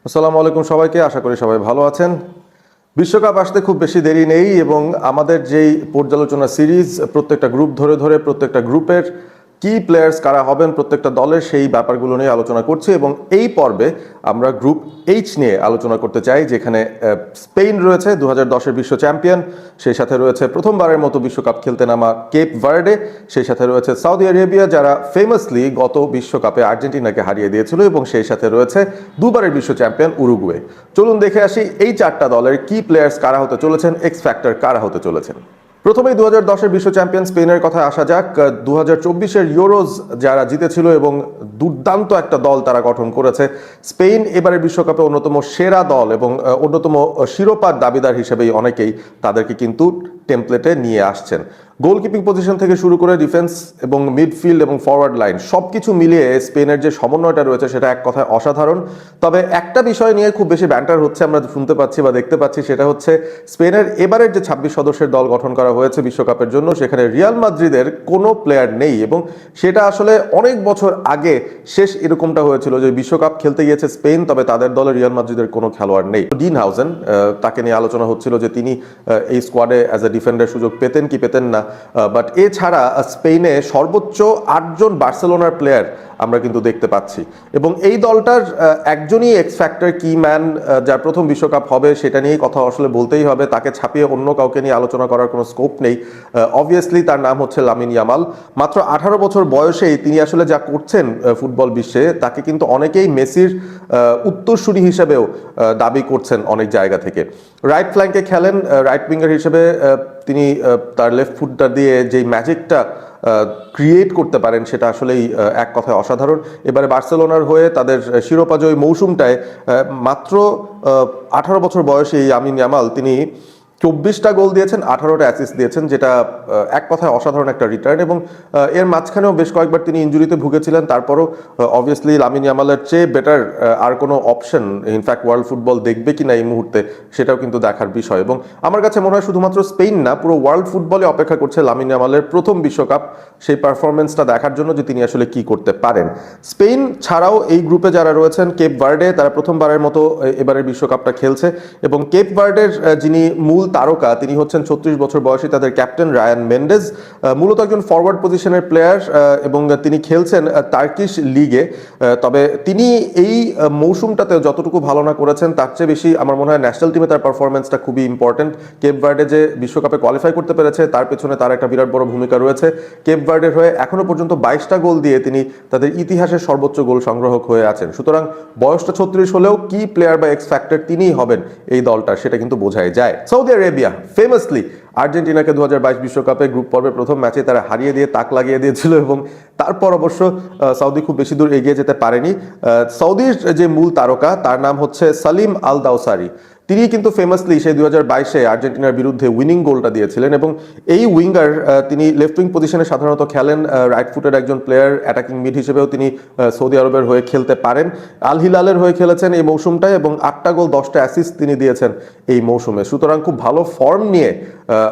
আসসালামু আলাইকুম সবাইকে, আশা করি সবাই ভালো আছেন। বিশ্বকাপ আসতে খুব বেশি দেরি নেই এবং আমাদের যেই পর্যালোচনা সিরিজ, প্রত্যেকটা গ্রুপ ধরে ধরে প্রত্যেকটা গ্রুপের কি প্লেয়ার্স কারা হবেন প্রত্যেকটা দলের, সেই ব্যাপারগুলো নিয়ে আলোচনা করছি। এবং এই পর্বে আমরা গ্রুপ এইচ নিয়ে আলোচনা করতে চাই, যেখানে স্পেন রয়েছে 2010-এর বিশ্ব চ্যাম্পিয়ন, সেই সাথে রয়েছে প্রথমবারের মতো বিশ্বকাপ খেলতে নামা কেপ ভার্ডে, সেই সাথে রয়েছে সৌদি আরেবিয়া যারা ফেমাসলি গত বিশ্বকাপে আর্জেন্টিনাকে হারিয়ে দিয়েছিল, এবং সেই সাথে রয়েছে দুবারের বিশ্ব চ্যাম্পিয়ন উরুগুয়ে। চলুন দেখে আসি এই চারটা দলের কি প্লেয়ার্স কারা হতে চলেছেন, এক্স ফ্যাক্টর কারা হতে চলেছেন। প্রথমেই 2010-এর বিশ্ব চ্যাম্পিয়ন স্পেনের কথা আসা যাক। 2024-এর ইউরোজ যারা জিতেছিল এবং দুর্দান্ত একটা দল তারা গঠন করেছে। স্পেন এবারের বিশ্বকাপে অন্যতম সেরা দল এবং অন্যতম শিরোপার দাবিদার হিসেবেই অনেকেই তাদেরকে কিন্তু টেমপ্লেটে নিয়ে আসছেন। গোলকিপিং পজিশন থেকে শুরু করে ডিফেন্স এবং মিডফিল্ড এবং ফরওয়ার্ড লাইন সবকিছু মিলিয়ে স্পেনের যে সমন্বয়টা রয়েছে সেটা এক কথায় অসাধারণ। তবে একটা বিষয় নিয়ে খুব বেশি ব্যান্টার হচ্ছে, আমরা শুনতে পাচ্ছি বা দেখতে পাচ্ছি, সেটা হচ্ছে স্পেনের এবারের যে 26 সদস্যের দল গঠন করা হয়েছে বিশ্বকাপের জন্য, সেখানে রিয়াল মাদ্রিদের কোনো প্লেয়ার নেই। এবং সেটা আসলে অনেক বছর আগে শেষ এরকমটা হয়েছিল যে বিশ্বকাপ খেলতে গিয়েছে স্পেন, তবে তাদের দলে রিয়াল মাদ্রিদের কোনো খেলোয়াড় নেই। ডিন হাউজেন, তাকে নিয়ে আলোচনা হচ্ছিল যে তিনি এই স্কোয়াডে অ্যাজ এ ডিফেন্ডার সুযোগ পেতেন কি পেতেন না। বাট এছাড়া স্পেনে সর্বোচ্চ 8জন বার্সেলোনার প্লেয়ার আমরা কিন্তু দেখতে পাচ্ছি। এবং এই দলটার একজনই এক্স ফ্যাক্টর কি ম্যান, যার প্রথম বিশ্বকাপ হবে, সেটা নিয়েই কথা আসলে বলতেই হবে। তাকে ছাপিয়ে অন্য কাউকে নিয়ে আলোচনা করার কোনো স্কোপ নেই। অবভিয়াসলি তার নাম হচ্ছে লামিন ইয়ামাল। মাত্র 18 বছর বয়সেই তিনি আসলে যা করছেন ফুটবল বিশ্বে, তাকে কিন্তু অনেকেই মেসির উত্তরসূরি হিসেবেও দাবি করছেন অনেক জায়গা থেকে। রাইট ফ্ল্যাঙ্কে খেলেন, রাইট উইঙ্গার হিসেবে তিনি তার লেফট ফুটটা দিয়ে যেই ম্যাজিকটা ক্রিয়েট করতে পারেন সেটা আসলেই এক কথায় অসাধারণ। এবারে বার্সেলোনার হয়ে তাদের শিরোপাজয়ী মৌসুমটায় মাত্র 18 বছর বয়সী আমিন ইয়ামাল তিনি 24টা গোল দিয়েছেন, 18টা অ্যাসিস্ট দিয়েছেন, যেটা এক কথায় অসাধারণ একটা রিটার্ন। এবং এর মাঝখানেও বেশ কয়েকবার তিনি ইনজুরিতে ভুগেছিলেন, তারপরও অবভিয়াসলি লামিন ইয়ামালের চেয়ে বেটার আর কোনো অপশন ইনফ্যাক্ট ওয়ার্ল্ড ফুটবল দেখবে কিনা এই মুহূর্তে সেটাও কিন্তু দেখার বিষয়। এবং আমার কাছে মনে হয় শুধুমাত্র স্পেন না, পুরো ওয়ার্ল্ড ফুটবলে অপেক্ষা করছে লামিন ইয়ামালের প্রথম বিশ্বকাপ, সেই পারফরমেন্সটা দেখার জন্য যে তিনি আসলে কি করতে পারেন। স্পেন ছাড়াও এই গ্রুপে যারা রয়েছেন, কেপ ভার্ডে, তারা প্রথমবারের মতো এবারের বিশ্বকাপটা খেলছে। এবং কেপ ভার্ডের যিনি মূল তারকা, তিনি হচ্ছেন 36 বছর বয়সী তাদের ক্যাপ্টেন রায়ান মেন্ডেজ। মূলত একজন ফরওয়ার্ড পজিশনের প্লেয়ার এবং তিনি খেলছেন টার্কিশ লিগে। তবে তিনি এই মৌসুমটাতে যতটুকু ভালো না করেছেন, তার চেয়ে বেশি আমার মনে হয় ন্যাশনাল টিমে তার পারফরমেন্সটা খুবই ইম্পর্টেন্ট। কেপ ভার্ডে যে বিশ্বকাপে কোয়ালিফাই করতে পেরেছে তার পেছনে তার একটা বিরাট বড় ভূমিকা রয়েছে। কেপ ভার্ডের হয়ে এখনো পর্যন্ত 22টা গোল দিয়ে তিনি তাদের ইতিহাসের সর্বোচ্চ গোল সংগ্রাহক হয়ে আছেন। সুতরাং বয়সটা 36 হলেও কি প্লেয়ার বা এক্স ফ্যাক্টর তিনিই হবেন এই দলটার, সেটা কিন্তু বোঝাই যায়। সৌদি আরেবিয়া ফেমাসলি আর্জেন্টিনাকে 2022 বিশ্বকাপে গ্রুপ পর্বের প্রথম ম্যাচে তারা হারিয়ে দিয়ে তাক লাগিয়ে দিয়েছিল, এবং তারপর অবশ্য সৌদি খুব বেশি দূর এগিয়ে যেতে পারেনি। সৌদির যে মূল তারকা তার নাম হচ্ছে সালিম আল দাওসারি। তিনি কিন্তু ফেমাসলি সেই 2022-এ আর্জেন্টিনার বিরুদ্ধে উইনিং গোলটা দিয়েছিলেন। এবং এই উইঙ্গার তিনি লেফট উইং পজিশনে সাধারণত খেলেন, রাইট ফুটের একজন প্লেয়ার, অ্যাটাকিং মিড হিসেবেও তিনি সৌদি আরবের হয়ে খেলতে পারেন। আল হিলালের হয়ে খেলেছেন এই মৌসুমটায় এবং 8টা গোল 10টা অ্যাসিস্ট তিনি দিয়েছেন এই মৌসুমে। সুতরাং খুব ভালো ফর্ম নিয়ে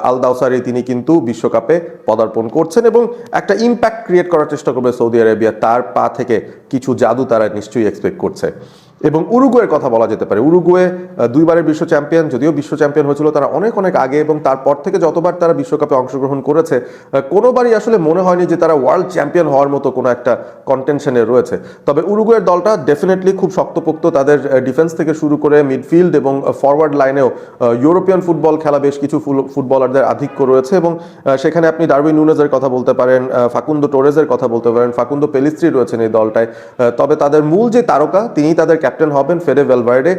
আল দাওসারি তিনি কিন্তু বিশ্বকাপে পদার্পণ করছেন এবং একটা ইম্প্যাক্ট ক্রিয়েট করার চেষ্টা করবে সৌদি আরেবিয়া। তার পা থেকে কিছু জাদু তারা নিশ্চয়ই এক্সপেক্ট করছে। এবং উরুগুয়ের কথা বলা যেতে পারে। উরুগুয়ে দুইবারের বিশ্ব চ্যাম্পিয়ন, যদিও বিশ্ব চ্যাম্পিয়ন হয়েছিল তারা অনেক অনেক আগে, এবং তারপর থেকে যতবার তারা বিশ্বকাপে অংশগ্রহণ করেছে কোনোবারই আসলে মনে হয়নি যে তারা ওয়ার্ল্ড চ্যাম্পিয়ন হওয়ার মতো কোনো একটা কন্টেনশনে রয়েছে। তবে উরুগুয়ের দলটা ডেফিনেটলি খুব শক্তপোক্ত, তাদের ডিফেন্স থেকে শুরু করে মিডফিল্ড এবং ফরওয়ার্ড লাইনেও ইউরোপিয়ান ফুটবল খেলা বেশ কিছু ফুটবলারদের আধিক্য রয়েছে। এবং সেখানে আপনি ডারউইন নুনেজের কথা বলতে পারেন, ফাকুন্দো টোরেজের কথা বলতে পারেন, ফাকুন্দো পেলিস্ত্রি রয়েছেন এই দলটায়। তবে তাদের মূল যে তারকা তিনি তাদের ক্যাপ্টেন হবেন ফেডে ভ্যালভার্ডে।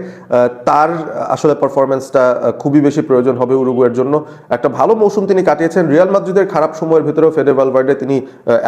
তার আসলে পারফরমেন্সটা খুবই বেশি প্রয়োজন হবে উরুগুয়ের জন্য। একটা ভালো মৌসুম তিনি কাটিয়েছেন রিয়াল মাদ্রিদের খারাপ সময়ের ভেতরেও। ফেডে ভ্যালভার্ডে তিনি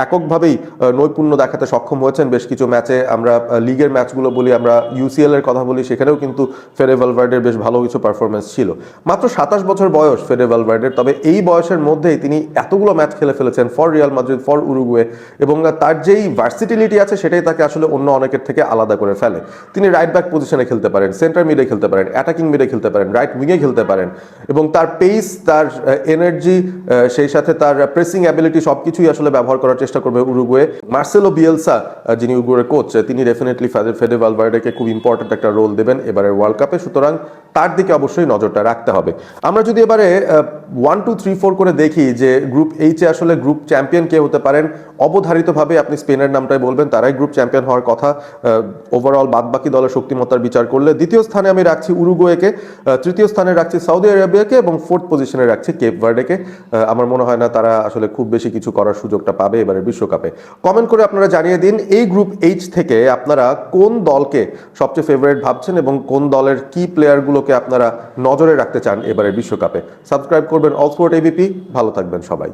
এককভাবেই নৈপুণ্য দেখাতে সক্ষম হয়েছেন বেশ কিছু ম্যাচে। আমরা লিগের ম্যাচগুলো বলি, আমরা ইউসিএল এর কথা বলি, সেখানেও কিন্তু ফেডে ভ্যালভার্ডের বেশ ভালো কিছু পারফরমেন্স ছিল। মাত্র 27 বছর বয়স ফেডে ভ্যালভার্ডের, তবে এই বয়সের মধ্যেই তিনি এতগুলো ম্যাচ খেলে ফেলেছেন for Real Madrid, for Uruguay. এবং তার যেই ভার্সিটিলিটি আছে সেটাই তাকে আসলে অন্য অনেকের থেকে আলাদা করে ফেলে। তিনি রাইট ব্যাক পজিশনে খেলতে পারেন, সেন্টার মিডে খেলতে পারেন, অ্যাটাকিং মিডে খেলতে পারেন, রাইট উইংয়ে খেলতে পারেন এবং তার পেস, তার এনার্জি, সেই সাথে তার প্রেসিং অ্যাবিলিটি সবকিছুই আসলে ব্যবহার করার চেষ্টা করবে উরুগুয়ে। মার্সেলো বিয়েলসা যিনি উরুগুয়ের কোচ, তিনি ডেফিনেটলি ফেদে ভালভার্দেকে খুব ইম্পর্টেন্ট একটা রোল দেবেন এবারের ওয়ার্ল্ড কাপে, সুতরাং তার দিকে অবশ্যই নজরটা রাখতে হবে। আমরা যদি এবারে 1, 2, 3, 4 করে দেখি যে গ্রুপ এইচে আসলে গ্রুপ চ্যাম্পিয়ন কে হতে পারেন, অবধারিতভাবে আপনি স্পেনের নামটাই বলবেন, তারাই গ্রুপ চ্যাম্পিয়ন হওয়ার কথা ওভারঅল বাদবাকি দলের শক্তিমত্তার বিচার করলে। দ্বিতীয় স্থানে আমি রাখছি উরুগুয়েকে, তৃতীয় স্থানে রাখছি সৌদি আরবিয়াকে এবং ফোর্থ পজিশনে রাখছি কেপ ভার্ডেকে। আমার মনে হয় না তারা আসলে খুব বেশি কিছু করার সুযোগটা পাবে এবারে বিশ্বকাপে। কমেন্ট করে আপনারা জানিয়ে দিন এই গ্রুপ এইচ থেকে আপনারা কোন দলকে সবচেয়ে ফেভারিট ভাবছেন এবং কোন দলের কি প্লেয়ারগুলোকে আপনারা নজরে রাখতে চান এবারে বিশ্বকাপে। সাবস্ক্রাইব করবেন অল স্পোর্ট এবিপি। ভালো থাকবেন সবাই।